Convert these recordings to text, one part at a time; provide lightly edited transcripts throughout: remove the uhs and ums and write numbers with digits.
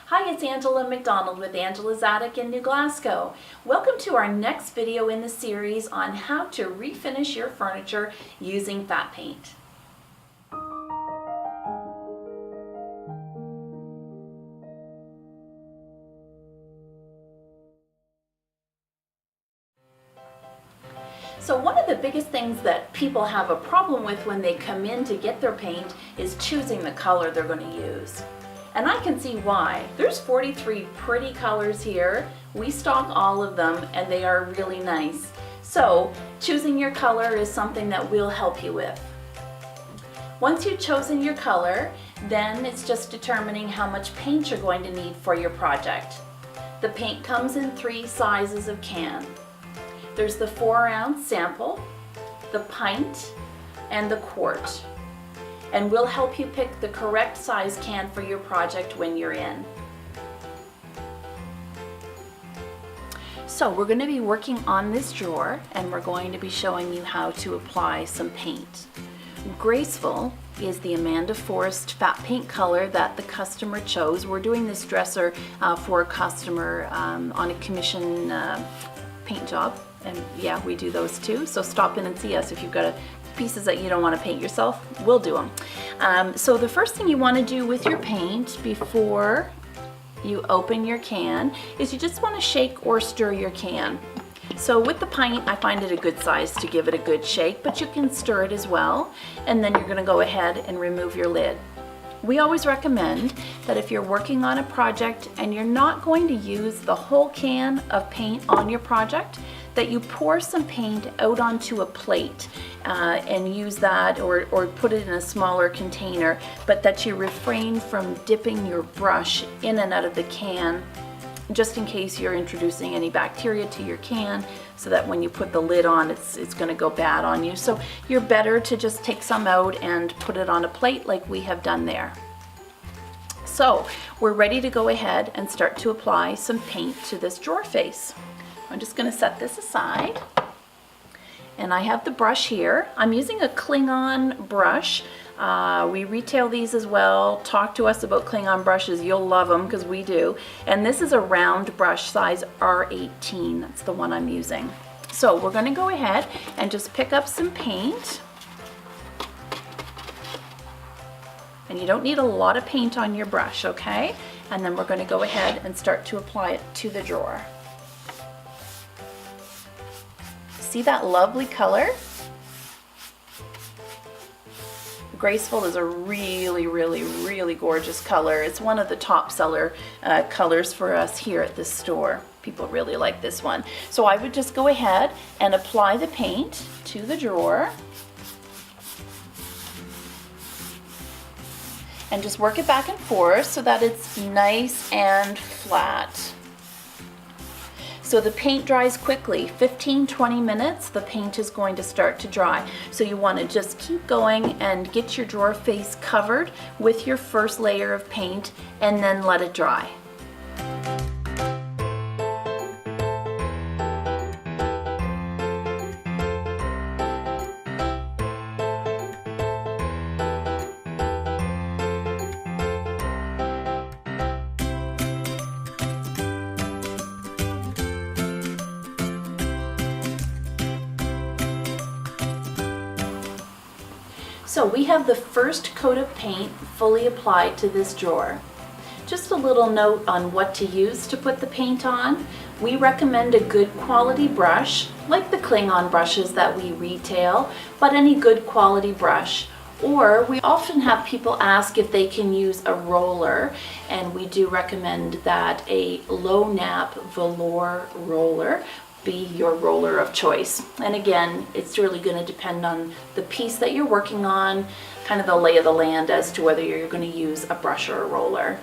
Hi, it's Angela McDonald with Angela's Attic in New Glasgow. Welcome to our next video in the series on how to refinish your furniture using fat paint. So one of the biggest things that people have a problem with when they come in to get their paint is choosing the color they're going to use. And I can see why. There's 43 pretty colors here. We stock all of them and they are really nice. So choosing your color is something that we'll help you with. Once you've chosen your color, then it's just determining how much paint you're going to need for your project. The paint comes in 3 sizes of can. There's the 4-ounce sample, the pint, and the quart. And we'll help you pick the correct size can for your project when you're in. So we're going to be working on this drawer and we're going to be showing you how to apply some paint. Graceful is the Amanda Forrest fat paint color that the customer chose. We're doing this dresser for a customer on a commission paint job. And yeah, we do those too. So stop in and see us if you've got pieces that you don't want to paint yourself. We'll do them. So the first thing you want to do with your paint before you open your can is you just want to shake or stir your can. So with the pint, I find it a good size to give it a good shake, but you can stir it as well. And then you're going to go ahead and remove your lid. We always recommend that if you're working on a project and you're not going to use the whole can of paint on your project, that you pour some paint out onto a plate and use that or put it in a smaller container, but that you refrain from dipping your brush in and out of the can just in case you're introducing any bacteria to your can, so that when you put the lid on it's going to go bad on you. So you're better to just take some out and put it on a plate like we have done there. So we're ready to go ahead and start to apply some paint to this drawer face. I'm just going to set this aside, and I have the brush here. I'm using a Klingon brush. We retail these as well. Talk to us about Klingon brushes. You'll love them because we do. And this is a round brush, size R18. That's the one I'm using. So we're going to go ahead and just pick up some paint. And you don't need a lot of paint on your brush, okay? And then we're going to go ahead and start to apply it to the drawer. See that lovely color? Graceful is a really gorgeous color. It's one of the top seller colors for us here at this store. People really like this one. So I would just go ahead and apply the paint to the drawer and just work it back and forth so that it's nice and flat. So the paint dries quickly, 15-20 minutes, the paint is going to start to dry. So you want to just keep going and get your drawer face covered with your first layer of paint and then let it dry. So we have the first coat of paint fully applied to this drawer. Just a little note on what to use to put the paint on. We recommend a good quality brush, like the Klingon brushes that we retail, but any good quality brush. Or we often have people ask if they can use a roller, and we do recommend that a low nap velour roller be your roller of choice. And again, it's really going to depend on the piece that you're working on, kind of the lay of the land as to whether you're going to use a brush or a roller.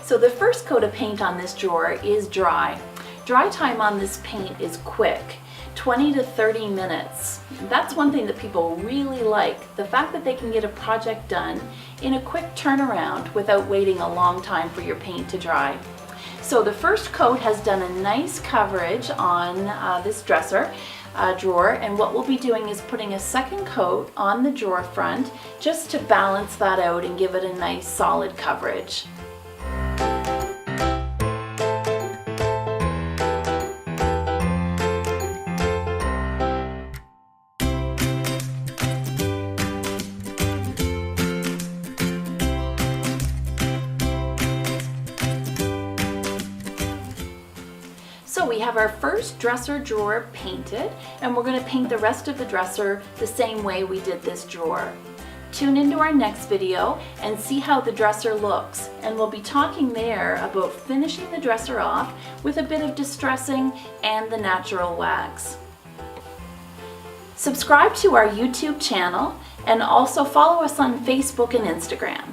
So the first coat of paint on this drawer is dry. Dry time on this paint is quick, 20 to 30 minutes. That's one thing that people really like, the fact that they can get a project done in a quick turnaround without waiting a long time for your paint to dry. So the first coat has done a nice coverage on this dresser drawer, and what we'll be doing is putting a second coat on the drawer front just to balance that out and give it a nice solid coverage. we have our first dresser drawer painted, and we're going to paint the rest of the dresser the same way we did this drawer. Tune into our next video and see how the dresser looks, and we'll be talking there about finishing the dresser off with a bit of distressing and the natural wax. Subscribe to our YouTube channel and also follow us on Facebook and Instagram.